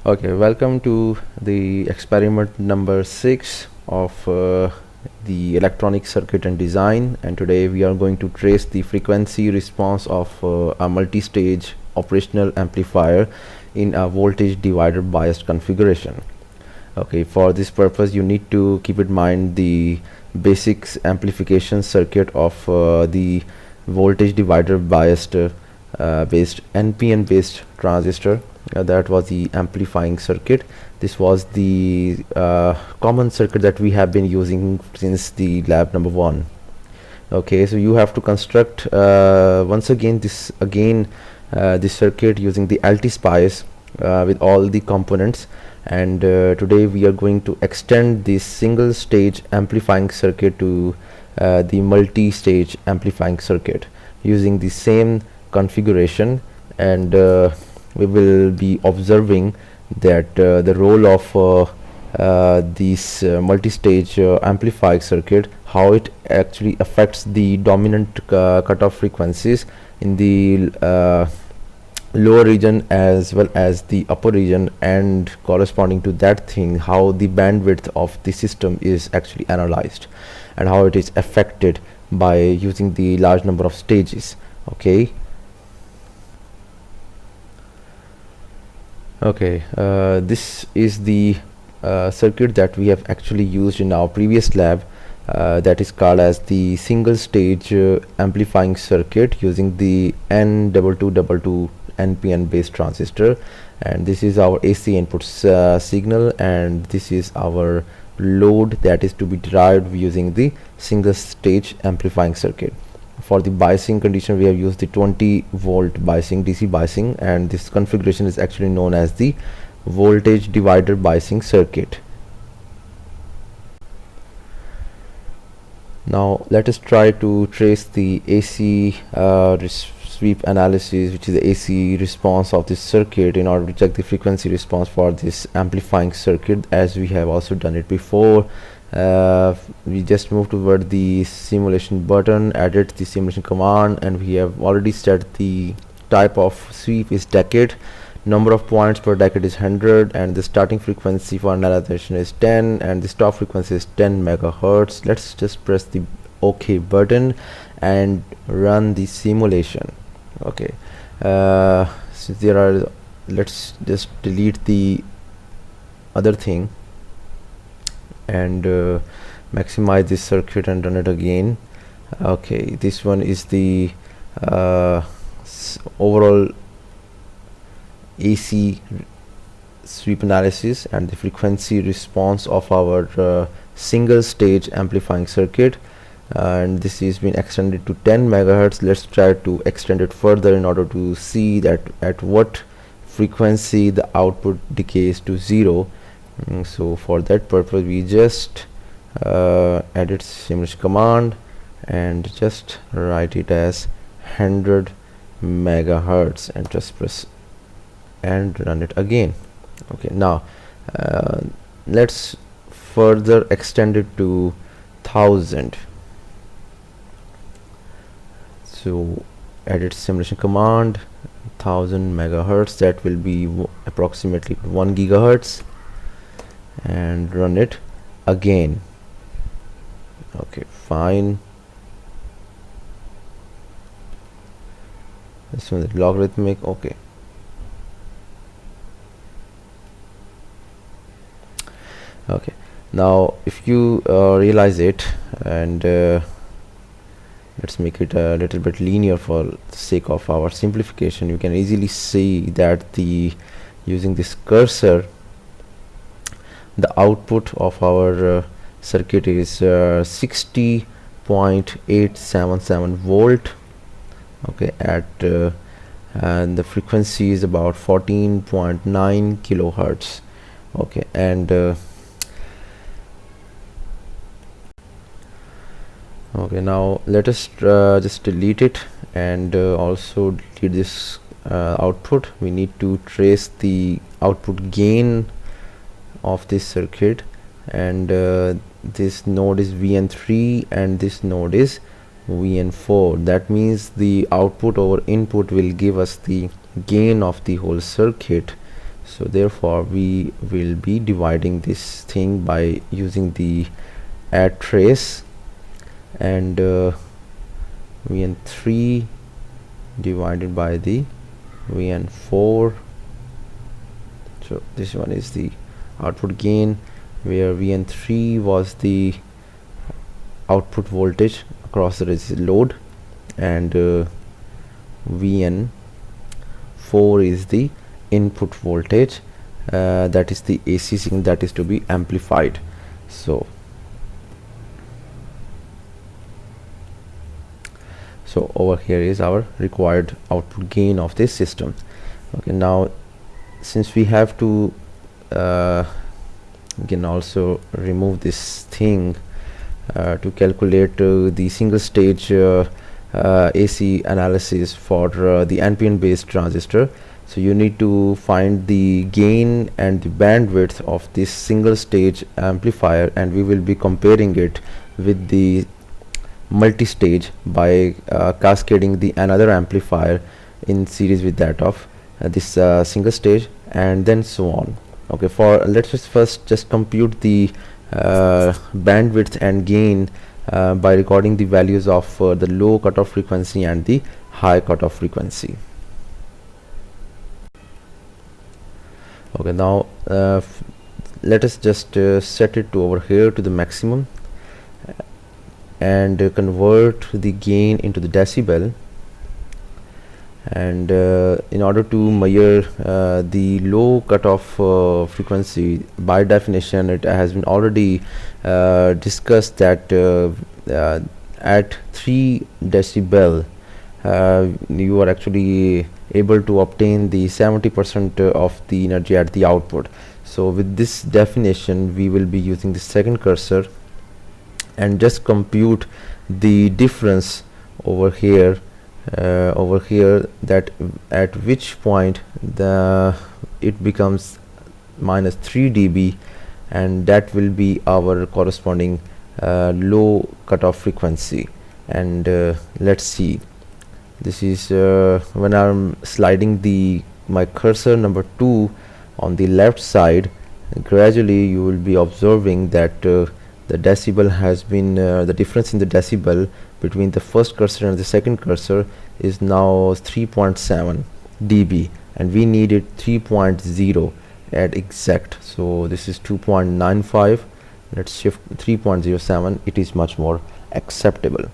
Okay, welcome to the experiment number 6 of the electronic circuit and design, and today we are going to trace the frequency response of a multi-stage operational amplifier in a voltage divider biased configuration. Okay, for this purpose you need to keep in mind the basics amplification circuit of the voltage divider biased based NPN based transistor. That was the amplifying circuit. This was the common circuit that we have been using since the lab number 1. Okay, so you have to construct once again this circuit using the LT-spice with all the components, and today we are going to extend this single stage amplifying circuit to the multi-stage amplifying circuit using the same configuration, and we will be observing that the role of this multi-stage amplifying circuit, how it actually affects the dominant cutoff frequencies in the lower region as well as the upper region, and corresponding to that thing how the bandwidth of the system is actually analyzed and how it is affected by using the large number of stages. Okay. This is the circuit that we have actually used in our previous lab, that is called as the single stage amplifying circuit using the N2222 NPN based transistor, and this is our AC input signal, and this is our load that is to be derived using the single stage amplifying circuit. For the biasing condition we have used the 20 volt biasing, DC biasing, and this configuration is actually known as the voltage divider biasing circuit. Now let us try to trace the AC sweep analysis, which is the AC response of this circuit, in order to check the frequency response for this amplifying circuit, as we have also done it before. We just moved toward the simulation button, added the simulation command, and we have already set the type of sweep is decade, number of points per decade is 100, and the starting frequency for analyzation is 10, and the stop frequency is 10 megahertz. Let's just press the OK button and run the simulation. Okay, so let's just delete the other thing and maximize this circuit and run it again. Okay, this one is the overall AC sweep analysis and the frequency response of our single stage amplifying circuit, and this is been extended to 10 megahertz. Let's try to extend it further in order to see that at what frequency the output decays to 0. So for that purpose we just edit simulation command and just write it as 100 megahertz and just press and run it again. Okay, now let's further extend it to 1000. So edit simulation command, 1000 megahertz, that will be approximately 1 gigahertz, and run it again. Okay, fine. This one is logarithmic. Okay, okay, now if you realize it, and let's make it a little bit linear for the sake of our simplification, you can easily see that the using this cursor the output of our circuit is 60.877 volt. Okay, at and the frequency is about 14.9 kilohertz. Okay, and okay, now let us just delete it and also delete this output. We need to trace the output gain of this circuit, and this node is Vn3 and this node is Vn4. That means the output over input will give us the gain of the whole circuit. So therefore we will be dividing this thing by using the add trace, and Vn3 divided by the Vn4. So this one is the output gain, where Vn3 was the output voltage across the load, and Vn4 is the input voltage, that is the AC signal that is to be amplified. So over here is our required output gain of this system. Okay, now since we have to we can also remove this thing to calculate the single stage AC analysis for the NPN based transistor. So you need to find the gain and the bandwidth of this single stage amplifier, and we will be comparing it with the multistage by cascading the another amplifier in series with that of this single stage, and then so on. Okay, for let's just first just compute the bandwidth and gain by recording the values of the low cutoff frequency and the high cutoff frequency. Okay, now let us just set it to over here to the maximum, and convert the gain into the decibel. And in order to measure the low cutoff frequency, by definition it has been already discussed that at 3 decibel you are actually able to obtain the 70% of the energy at the output. So with this definition we will be using the second cursor and just compute the difference over here, that at which point it becomes minus 3 dB, and that will be our corresponding low cutoff frequency. And let's see, this is when I'm sliding my cursor number 2 on the left side, gradually you will be observing that the decibel has been the difference in the decibel between the first cursor and the second cursor is now 3.7 dB, and we needed 3.0 at exact. So this is 2.95. let's shift 3.07. it is much more acceptable.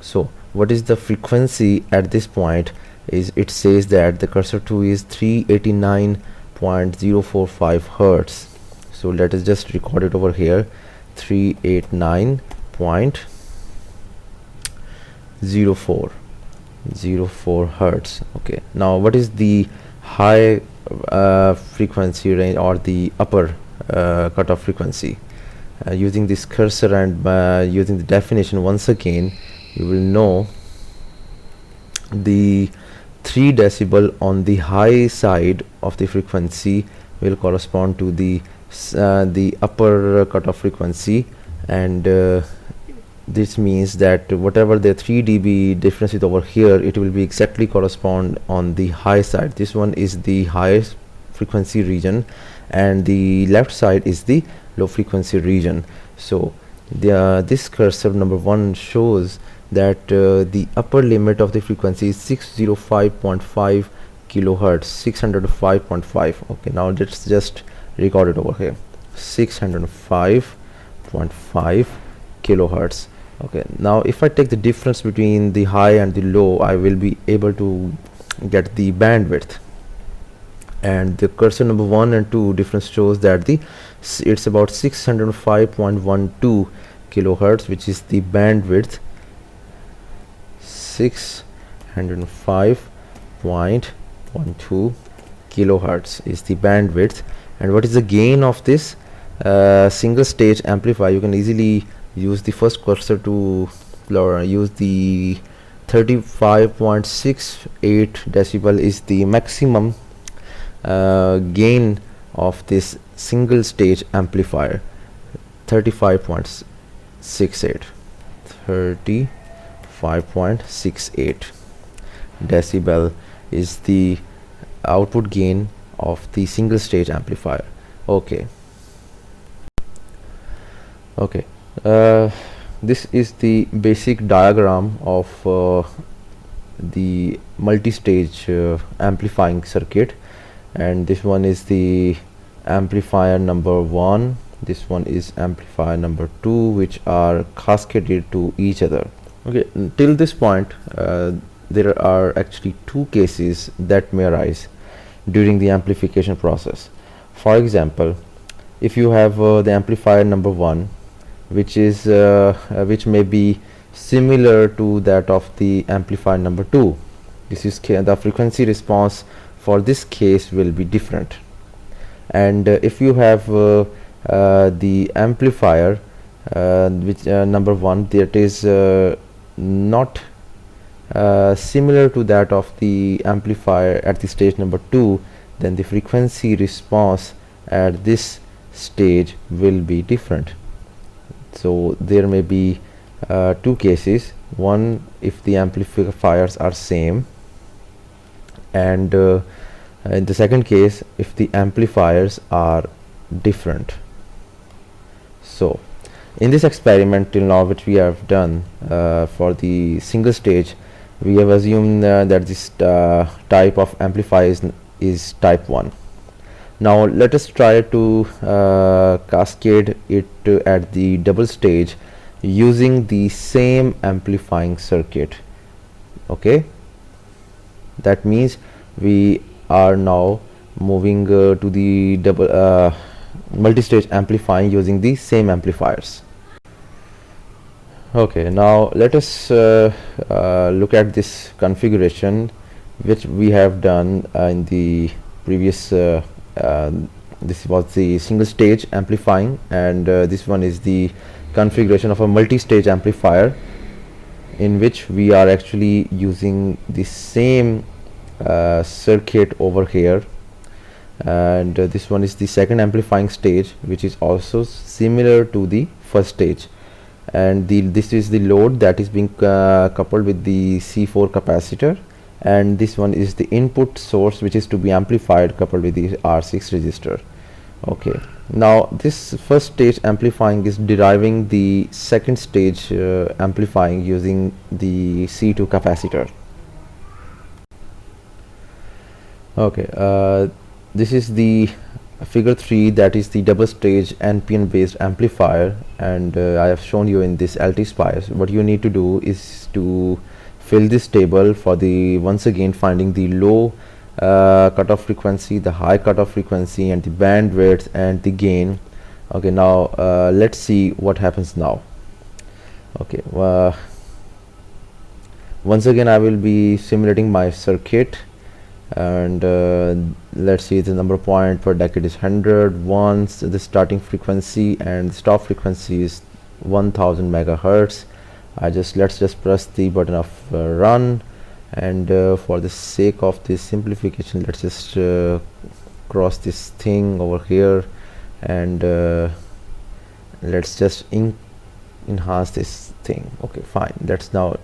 So what is the frequency at this point? Is it says that the cursor 2 is 389.045 hertz. So let us just record it over here, 389.04 hertz. Okay, now what is the high frequency range or the upper cutoff frequency? Using this cursor and using the definition once again, you will know the 3 decibel on the high side of the frequency will correspond to the upper cutoff frequency, and this means that whatever the 3 dB difference is over here, it will be exactly correspond on the high side. This one is the highest frequency region and the left side is the low frequency region. So this cursor number 1 shows that the upper limit of the frequency is 605.5 kilohertz, 605.5. okay, now let's just record it over here, 605.5 kilohertz. Okay, now if I take the difference between the high and the low, I will be able to get the bandwidth, and the cursor number 1 and 2 difference shows that it's about 605.12 kilohertz, which is the bandwidth. 605.12 kilohertz is the bandwidth. And what is the gain of this single stage amplifier? You can easily use the first cursor to use the 35.68 decibel is the maximum gain of this single stage amplifier. 35.68 decibel is the output gain of the single stage amplifier. Okay, this is the basic diagram of the multi-stage amplifying circuit, and this one is the amplifier number 1, this one is amplifier number 2, which are cascaded to each other. Okay, till this point there are actually two cases that may arise during the amplification process. For example, if you have the amplifier number 1, which is which may be similar to that of the amplifier number 2, this is the frequency response for this case will be different. And if you have the amplifier which number 1 that is not similar to that of the amplifier at the stage number 2, then the frequency response at this stage will be different. So there may be two cases: one if the amplifiers are same, and in the second case if the amplifiers are different. So in this experiment till now which we have done for the single stage, we have assumed that this type of amplifier is type 1. Now let us try to cascade it at the double stage using the same amplifying circuit. Okay, that means we are now moving to the double multi-stage amplifying using the same amplifiers. Okay, now let us look at this configuration which we have done in the previous this was the single stage amplifying, and this one is the configuration of a multi-stage amplifier in which we are actually using the same circuit over here, and this one is the second amplifying stage which is also similar to the first stage, and this is the load that is being coupled with the C4 capacitor, and this one is the input source which is to be amplified coupled with the R6 resistor. Okay, now this first stage amplifying is deriving the second stage amplifying using the C2 capacitor. Okay, this is the figure 3, that is the double stage NPN based amplifier, and I have shown you in this LT Spice. What you need to do is to fill this table for the once again finding the low cutoff frequency, the high cutoff frequency, and the bandwidth and the gain. Okay, now let's see what happens now. Okay, once again I will be simulating my circuit, and let's see, the number point per decade is 100. Once the starting frequency and the stop frequency is 1000 megahertz. Let's just press the button of run, and for the sake of this simplification, let's just cross this thing over here, and let's just enhance this thing. Okay, fine. That's now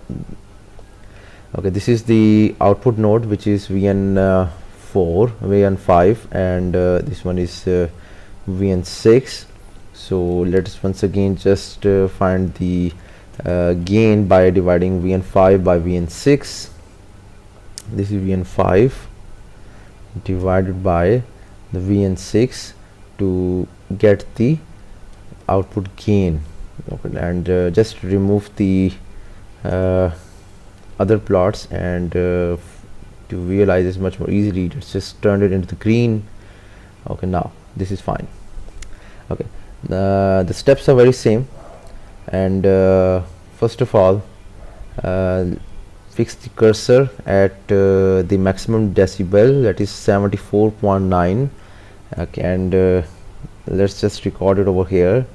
okay. This is the output node which is VN4, VN5, and this one is VN6. So let's once again just find the gain by dividing VN5 by VN6. This is VN5 divided by the VN6 to get the output gain. Okay, and just remove the other plots, and to realize this much more easily, let's just turn it into the green. Okay, now this is fine. Okay, the steps are very same, and first of all fix the cursor at the maximum decibel, that is 74.9. okay, and let's just record it over here,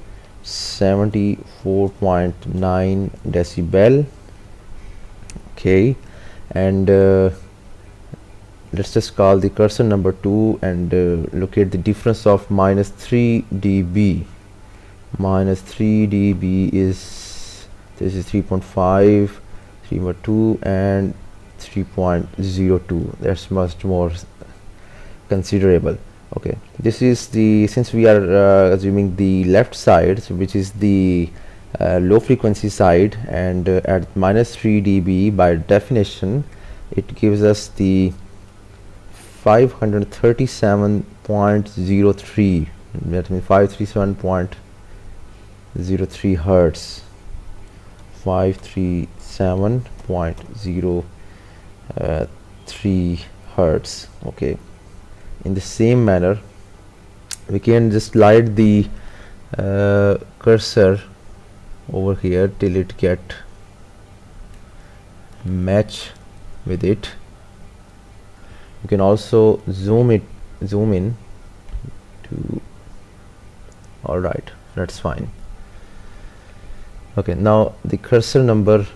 74.9 decibel. Okay, and let's just call the cursor number 2 and locate the difference of -3 dB. -3 dB is, this is 3.5, 3.2 and 3.02. That's much more considerable. Okay, this is the, since we are assuming the left side, so which is the low frequency side, and at -3 dB by definition it gives us the 537.03, that means 537.03 hertz, 537.03 hertz. Okay, in the same manner we can just slide the cursor over here till it get match with it. You can also zoom in to, all right, that's fine. Okay, now the cursor number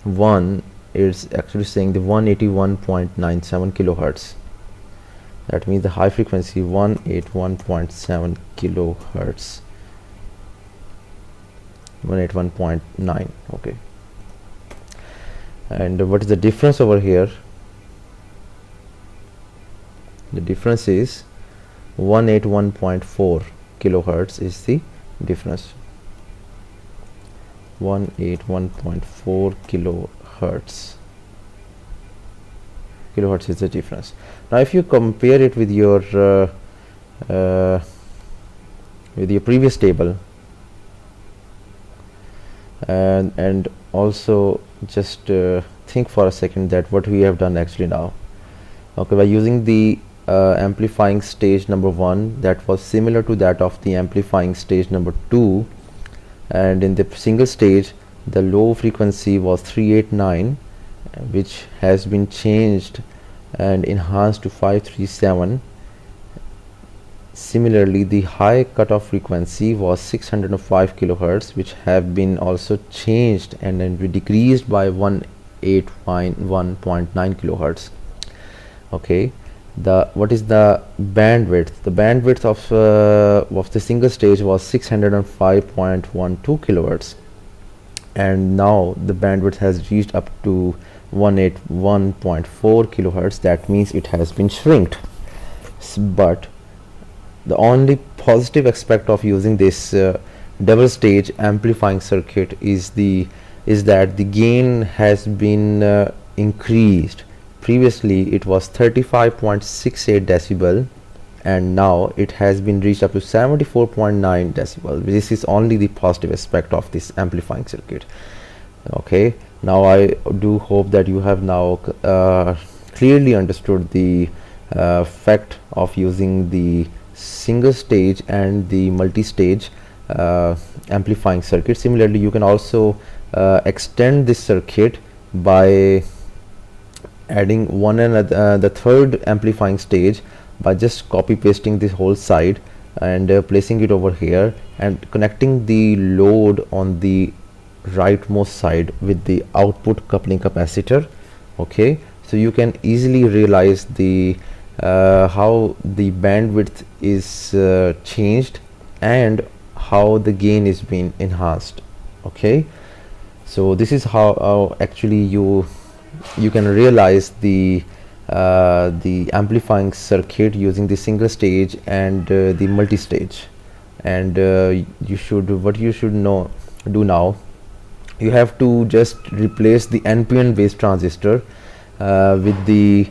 1 is actually saying the 181.97 kilohertz. That means the high frequency 181.7 kilohertz, 181.9. okay, and what is the difference over here? The difference is 181.4 kilohertz is the difference. 181.4 kilohertz is the difference. Now if you compare it with your previous table, and also just think for a second that what we have done actually now. Okay, by using the amplifying stage number 1, that was similar to that of the amplifying stage number 2, and in the single stage the low frequency was 389, which has been changed and enhanced to 537. Similarly, the high cutoff frequency was 605 kilohertz, which have been also changed and then decreased by 181.9 kilohertz. Okay, what is the bandwidth? The bandwidth of the single stage was 605.12 kilohertz, and now the bandwidth has reached up to 181.4 kilohertz. That means it has been shrinked. But the only positive aspect of using this double stage amplifying circuit is that the gain has been increased. Previously it was 35.68 decibel, and now it has been reached up to 74.9 decibel. This is only the positive aspect of this amplifying circuit. Okay, now I do hope that you have now clearly understood the fact of using the single stage and the multi-stage amplifying circuit. Similarly, you can also extend this circuit by adding the third amplifying stage by just copy pasting this whole side and placing it over here and connecting the load on the rightmost side with the output coupling capacitor. Okay, so you can easily realize the how the bandwidth is changed and how the gain is being enhanced. Okay, so this is how actually you can realize the amplifying circuit using the single stage and the multi-stage. And what you should do now, you have to just replace the NPN based transistor with the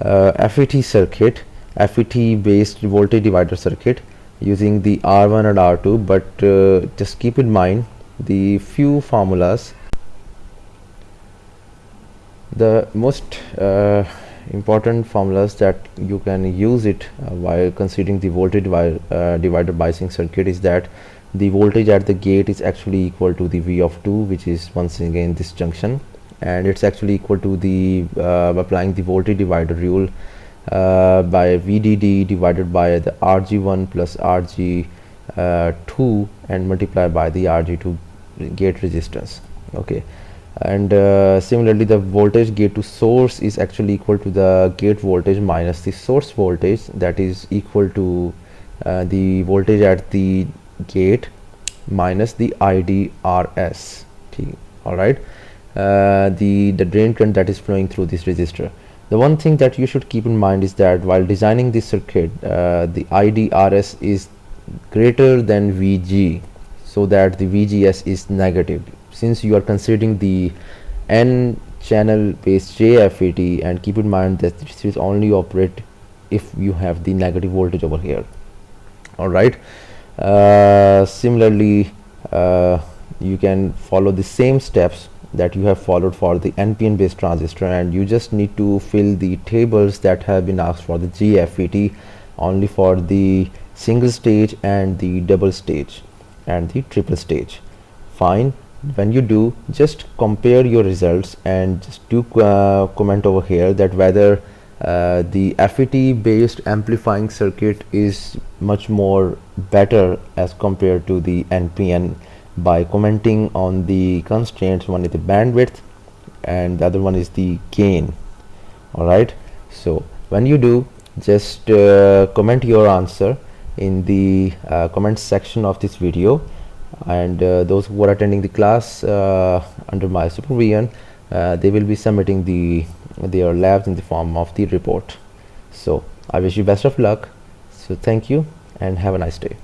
FET circuit, FET based voltage divider circuit using the R1 and R2. But just keep in mind the few formulas. The most important formulas that you can use it while considering the voltage divider biasing circuit is that the voltage at the gate is actually equal to the V of 2, which is once again this junction, and it's actually equal to the applying the voltage divider rule by VDD divided by the RG1 plus RG2 and multiply by the RG2 gate resistance. Okay, and similarly the voltage gate to source is actually equal to the gate voltage minus the source voltage, that is equal to the voltage at the gate minus the IDRS. All right, the drain current that is flowing through this resistor. The one thing that you should keep in mind is that while designing this circuit, the IDRS is greater than VG, so that the VGS is negative. Since you are considering the N channel based JFET, and keep in mind that this is only operate if you have the negative voltage over here. Alright, similarly you can follow the same steps that you have followed for the NPN based transistor, and you just need to fill the tables that have been asked for the JFET only for the single stage and the double stage and the triple stage. Fine. When you do, just compare your results and just do comment over here that whether the FET based amplifying circuit is much more better as compared to the NPN by commenting on the constraints. One is the bandwidth and the other one is the gain. Alright, so when you do, just comment your answer in the comment section of this video, and those who are attending the class under my supervision, they will be submitting their labs in the form of the report. So I wish you best of luck. So thank you and have a nice day.